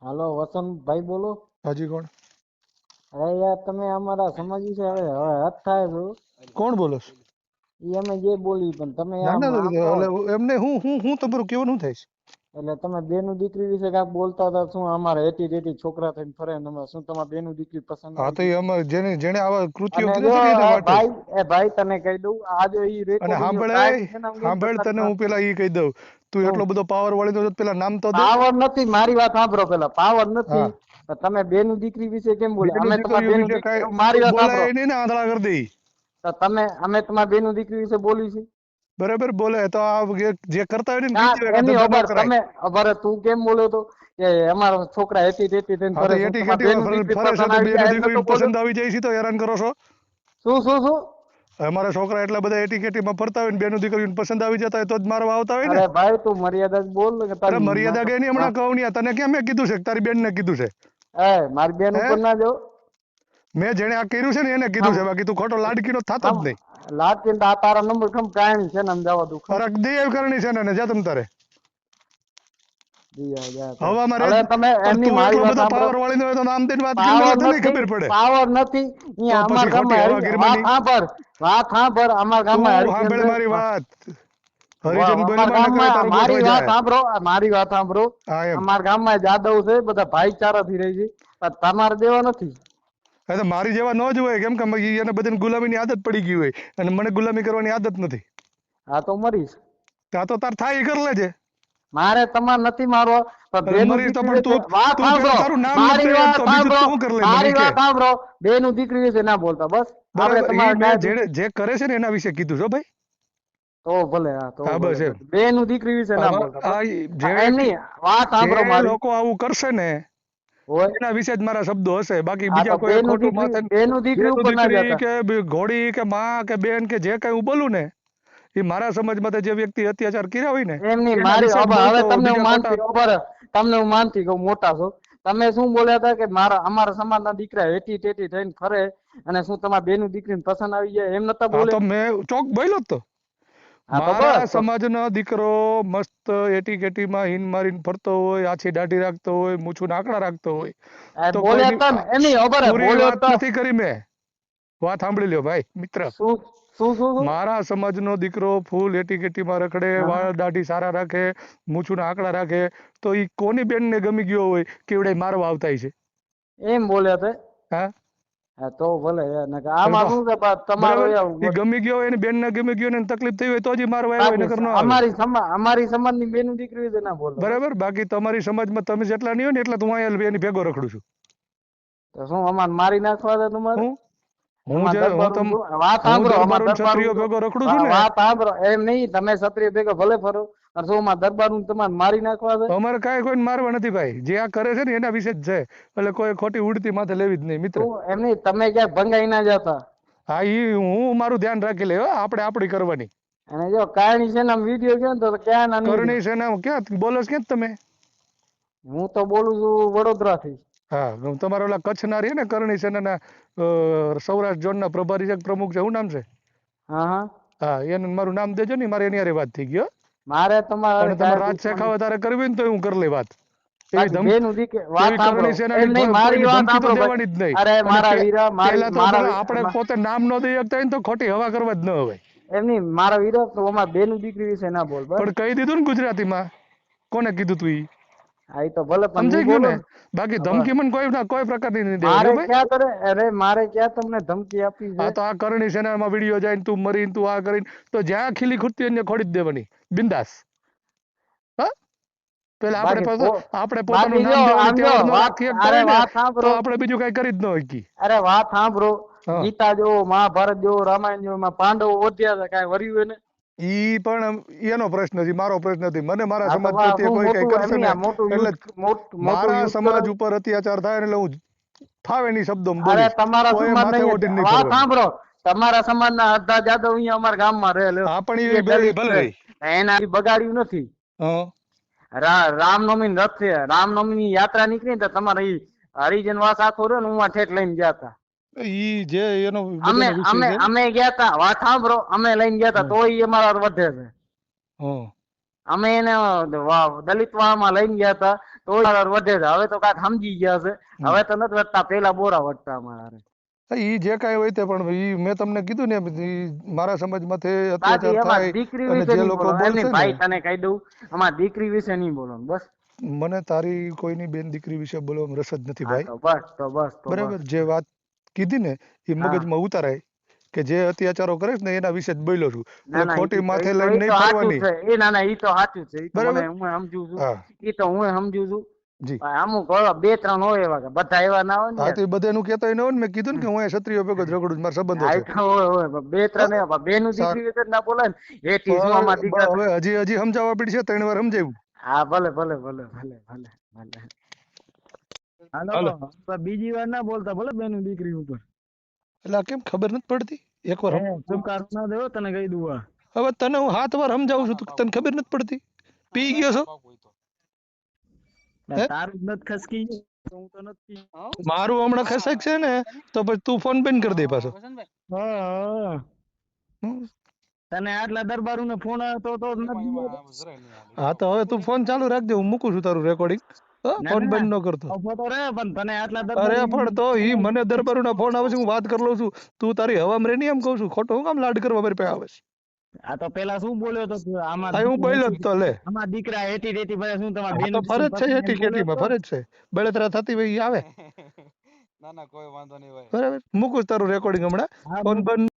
હાલો વસંતભાઈ બોલો. હાજી કોણ? અરે યાર તમે અમારા સમાજ વિશે હવે હવે હદ થાય છો. કોણ બોલો છો? ઈ અમે જે બોલી પણ તમે ના આમ ના આમ કહો. એટલે એમને હું તમારું કેવાનું થાય છે? એટલે તમે બેનું દીકરી વિશે કાંઈક બોલતા હતા, શું અમારે એટી તેટી છોકરા થઈને ફરે ને અમે શું તમારે બેનું દીકરી પસંદ હા આવી તો ગઈ? એ અમારે જેને આવા કૃત્યો અને કીધા જો છે ને એના માટે જ. ભાઈ તને કહી દઉં આજે ઈ અને રેકોર્ડિંગ સાંભળે કાંઈ છે ને આમ કેમ સાંભળ, તને બતાડતા. હું પેલા ઈ કહી દઉં, તું શું એટલો બધો પાવર વાળી તો પેલા નામ તો દે. પાવર નથી, મારી વાત સાંભળો પેલા. પાવર નથી હા, તો તમે બેનું દીકરી વિશે કેમ બોલે? બેનું અમે તમારા દીકરીઓ બેનું વિશે દીકરી કાંઈ મારી કોઈ વાત સાંભળો. બોલાય નહીં ને આંધળા કરી દઈ. તો અમે તમારા બેનું દીકરી વિશે બોલી છે? બરાબર બોલે તો આ જે કરતા હોય ને ના કહી દેવાય કે એની ધંધા ન ખબર કરાય. તમે ખબર તું કેમ બોલ્યો તો કે અમારા છોકરા એટી તેટી થઈને હા તો ફરે છે, એટી તમારા કેટીમાં બેનું દીકરી ફરે છે પસંદ તો આવી બેનું જાય એમ નતો દીકરીને બોલ્યો? પસંદ આવી જાય છે તો હેરાન કરો છો. શું? અમારા છોકરા એટલા બધા એટી કેટીમાં ફરતા હોય ને બેનું દીકરીને પસંદ આવી જતા હોય તો જ મારવા આવતા હોય ને. અરે ભાઈ તું મર્યાદા જ બોલ કે અરે મર્યાદા કઈ નહીં, હમણાં કહું નહીં. તને કેમ મેં કીધું છે કે તારી બેન ને કીધું છે? મારી બેન હે, ઉપર ના જો. મેં જેને આ કર્યું છે ને એને કીધું હમ છે, બાકી તું ખોટો લાડકીનો થતો હમ જ નહીં. લાટકી આ તારા નંબર ખમ કાયમ છે ને આમ જવા દઉં ખમ. અરે દેવ કરણી છે ને જા તમ તારે હવામાં હવે રેજ. તમે પણ એમની તું મારી એટલો વાત બધો સાંભળો. પાવર વાળી હોય તો નામ દઈને વાત કરી લે પાવર એટલે તને નથી, ખબર પડે. પાવર નથી. તો અહીંયા પછી અમારા ખોટી ગામમાં હવા ગીરમાની. વાત સાંભળ અમારા ગામમાં તું હરિજન સાંભળે છે. મારી વાત. હરિજન અમારા બોલમાં ન કરે ગામમાં તારું મારી ગોઠવાઈ વાત જાય. સાંભળો, મારી વાત સાંભળો. હા એમ. અમારા ગામમાં જાદવ છે, બધા ભાઈચારાથી રહી છે, પણ તમારે દેવા નથી. એ તો મારી જેવા ન જ હોય, કેમ કે એને બધાને ગુલામીની આદત પડી ગઈ હોય અને મને ગુલામી કરવાની આદત નથી. હા તો મરીશ. ત્યાં તો તાર થાય એ કરી લેજે. મારે તમારે નથી મારવો. પણ અરે બેનું મરીશ તો દીકરી પણ વિશે વાત તું પેલા સાંભળો. તારું નામ નથી મારી કહી વાત શકતો, બીજું સાંભળો. તું શું કરી લે મને મારી ઈ કે. વાત સાંભળો. બેનું દીકરી વિશે ના બોલતા બસ. આપણે બરાબર, ઈ તમારે મેં કાંઈ જે કરે છે ને એના વિશે કીધું છો ભાઈ. તો ભલે, હા તો હા ભલે બસ એમ. બસ. બેનું દીકરી વિશે ના બોલતા બસ. આ જે એમ નહીં વાત જે સાંભળો મારી. લોકો આવું કરશે ને હોય એના વિશે જ મારા શબ્દો હશે, બાકી હા તો બીજા કોઈ ખોટું માથે બેનું દીકરી બેનું ઉપર ના દીકરી જતા. કે ઘોડી કે માં કે બેન કે જે કઈ હું બોલું ને એ મારા સમાજમાં જે વ્યક્તિ અત્યાચાર કર્યા હોય ને એમ નહીં એના મારી વિશે જ હવે બોલતો હોય. તમને હું બીજા ખોટા માનતી ખબર તમને હું માનતી કહું મોટા છો. તમે શું બોલ્યા હતા કે અમારા સમાજના દીકરા એટી ટેટી થઈને ફરે અને શું તમારા બેનું દીકરીને પસંદ આવી જાય એમ નતા હા તો બોલ્યા? મેં ચોક બોલ્યો જ તો. હા તો મારા બસ તો. સમાજનો દીકરો મસ્ત એટી કેટીમાં હિન મારીને ફરતો હોય, આછી દાઢી રાખતો હોય, મૂછું આંકડા રાખતો હોય તો બોલ્યા કોઈની તા ને એમ નહીં ખબર પૂરી બોલ્યો વાત તો. નથી કરી મેં. વાત સાંભળી લ્યો ભાઈ મિત્ર. શું મારા સમાજનો દીકરો ફૂલ એટી કેટીમાં રખડે, હા વાળ દાઢી સારા રાખે, મૂછું આંકડા રાખે તો ઈ કોની બેનને ગમી ગયો હોય કે એવડે મારવા આવતા છે? એમ બોલ્યા તે. હા હા તો ભલે એટલે આમાં તો શું છે તમારો બરાબર, એ ગમી ગયો હોય એની બેનને ગમી ગયો ને તકલીફ થઈ હોય તો જ ઈ મારવા આવ્યો હોય, નકર ન આવે. અમારી સમાજની બેનું દીકરી વિશે ના બોલતો બસ. બરાબર, બાકી તમારી સમાજમાં તમે જેટલા નહીં હોય ને એટલા તો હું અહીંયા એની ભેગો રખડું છું. તો શું અમારે મારી નાખવા છે તમારે? હું હું અમાર જે હું દરબાર તમ વાત હું સાંભળો. અમાર દરબાર દરબાર ક્ષત્રિયો ભેગો રખડું છું ને. વાત સાંભળો. એમ નહીં તમે ક્ષત્રિય ભેગો ભલે ફરો અને શું અમાર દરબાર તમારે મારી નાખવા છે? અમારે કાંઈ કોઈને મારવા નથી ભાઈ, જે આ કરે છે ને એના વિશે જ છે, એટલે કોઈ ખોટી ઉડતી માથે લેવી જ નહીં મિત્ર. શું એમ નહીં તમે ક્યાંક ભંગાઈ ના જતા? હા ઈ હું મારું ધ્યાન રાખી લે, આપણે આપણી કરવાની. અને જો કારણી છે ને વિડીયો ગયો ને તો ક્યાં ના નહીં રહ્યો. કરણી છે ને ક્યાં બોલો ક્યાં તમે? હું તો બોલું છું વડોદરા થી. હા તમારા ઓલા કચ્છના રહે ને કરણી સેનાના સૌરાષ્ટ્ર ઝોનના પ્રભારી છે પ્રમુખ છે, શું નામ છે? હા હા એને મારું નામ દેજો ને, મારે એની હારે વાત થઈ ગયો. મારે તમારે અને તમારે કાંઈ રાજ દુશ્મની. શેખાવત તારે કરવી ને તો હું કરી લઈ વાત. એવી બાકી ધમકી બેનું દીકરી વાત એવી સાંભળો. કરણી એમ સેનાની નહીં મારી કોઈને વાત ધમકી તો સાંભળો ભાઈ. દેવાની જ નહીં. અરે અને મારા વીરા પેલા તો મારા ભલા આપણે પોતે નામ ન દઈ શકતા હોય ને તો ખોટી હવા કરવા જ ન હોય. એમ નહીં મારા વીરા તો અમારા બેનું દીકરી વિશે ના બોલ બસ. પણ કહી દીધું ને ગુજરાતીમાં, કોને કીધું તું ઈ? હા એ તો ભલે પણ હું સમજાઈ ગયું બોલો ને? ને. બાકી હા, બસ. ધમકી મને કોઈ પ્રકારની નહીં દેવાની મારે હો ભાઈ. ક્યાં કરે અરે મારે ક્યાં તમને ધમકી આપી છે? આ તો આ કરણી સેનામાં વિડીયો જાય તું મરીને તું આ કરીને તો જ્યાં ખીલી ખૂટતી હોય ને ખોડી જ દેવાની, બિંદાસ. હા પેલા બાકી આપણે પોતાનું બાકી જો નામ દેવાની આમ જો ટેવડ ન વાત રાખી શકતા અરે હોય ને વાત તો સાંભળો. આપણે બીજું કઈ કરી જ ન હોય. અરે વાત સાંભળો. હા ગીતા જો મહાભારત જો રામાયણ જો એમાં પાંડવો વધ્યા હતા કાંઈ વર્યું એને? ઈ પણ એનો પ્રશ્ન છે, મારો પ્રશ્ન નથી. મને મારા હા તો સમાજ પ્રત્યે શું કોઈ કઈ મોટું કરશે એમની ને આ મોટું એટલે યુદ્ધ મોટું મારા યુદ્ધ કરે? સમાજ ઉપર અત્યાચાર થાય ને એટલે હું ફાવે ની શબ્દો અરે બોલીશ, તમારા કોઈ સમાજ માથે ઓઢીને નહીં નહીં વાત ફરવાનું. સાંભળો. તમારા સમાજના અડધા જાદવ અહીંયા અમારા ગામમાં રહેલો. હા પણ એ દલિત ભલે છે. રહી. એના બગાડ્યું નથી. હા રામનવમી રથ છે, રામનવમી યાત્રા નીકળી ને તો તમારે ઈ હરિજન વાસ આખો રહ્યો ને હું ઠેઠ લઈને ગયા હતા. ઈ જે એનો અમે બધાનો વિષય અમે છે. અમે ગયા તા વાત સાંભળો. અમે લઈને ગયા તા હમ તો ઈ અમારા વધે છે. હમ અમે એને દલિત વાળામાં લઈને ગયા હતા તો વધે છે. હવે તો કાંઈક સમજી ગયા છે. હવે તો નથી વધતા, પેલા બોરા વધતા અમારા. ઈ જે કાંઈ હોય તે, પણ ઈ મેં તમને કીધું ને ઈ મારા સમાજમાંથી બાકી અત્યાચાર અમાર થાય દીકરી અને વિશે જે નહીં લોકો બોલો. બોલશે એમની ને, ભાઈ તને કહી દઉં, અમાર દીકરી વિશે નહીં બોલવાનું બસ. મને તારી કોઈની બેન દીકરી વિશે બોલવામાં રસ જ નથી હા ભાઈ. તો બસ તો બસ તો બરાબર, બસ. જે વાત કીધી ને એ હા મગજમાં ઉતારાય કે જે અત્યાચારો કરે છે ને એના વિશે જ બોલ્યો છું, ના એટલે ના ખોટી માથે ઈ લઈને તો નહીં સાચું ફરવાની. છે. ના ના ઈ તો સાચું છે. ઈ તો મને બરાબર. હું સમજુ છું. હા ઈ તો હું સમજુ છું. જી. પણ અમુક હોય, બે ત્રણ હોય એવા કે બધા એવા ના હોય ને હા યાર. તો એ બધાનું કહેતો ન હોય ને, મેં કીધું ને કે હું અહીંયા ક્ષત્રિયો ભેગો જ રગડું છું, મારા સંબંધો આ છે. ઈ તો હોય હોય પણ બે ત્રણ એવા. બે નું સારું. દીકરી વિશે જ ના બોલાય ને. એથી શું અમાર પણ દીકરા હવે હજી સમજાવવા પડી છે, 3 વાર સમજાવ્યું. હા ભલે ભલે ભલે ભલે ભલે ભલે. હાલો. હાલો બીજી વાર ના બોલતા ભલે બેનું દીકરી ઉપર. એટલે આ કેમ ખબર નથી પડતી? એકવાર ચુપકાર ના દેવો તને કહી દઉં. હવે તને હું 7 વાર સમજાવું છું, તને ખબર નથી પડતી? પી ગયો છો? હે? તારું જ નથી ખસકી ગયું તો હું તો નથી. મારું હમણાં ખસક છે ને, તો પછી તું ફોન બંધ કરી દે પાછો. હા હમ. તને આટલા દરબારુ ને ફોન આવ્યો તો નથી ગયો? હા તો હવે તું ફોન ચાલુ રાખજે, હું મૂકું છું તારું રેકોર્ડિંગ. ના ફોન ના બંધ ન કરતો. ફોટો રે પણ તને આટલા અરે દરબારુ પણ તો ઈ મને દરબારુના ફોન આવે છે, હું વાત કરી લઉં છું. તું તારી હવામાં રે નહીં એમ કહું છું. ખોટો હું કામ લાડ કરવા મારી પાસે આવે છે? આ તો પેલા શું બોલ્યો તો તું? હા હું બોલ્યો જ તો લે. આમાં દીકરા હેટી હેટી ભાઈ શું તમારા હા બેન તો ફરજ છે એટી કેટીમાં, ફરજ છે. બળતરા થતી હોય ઈ આવે. ના ના કોઈ વાંધો નહીં ભાઈ. બરાબર, મૂકું તારું રેકોર્ડિંગ હમણાં. હા ફોન બંધ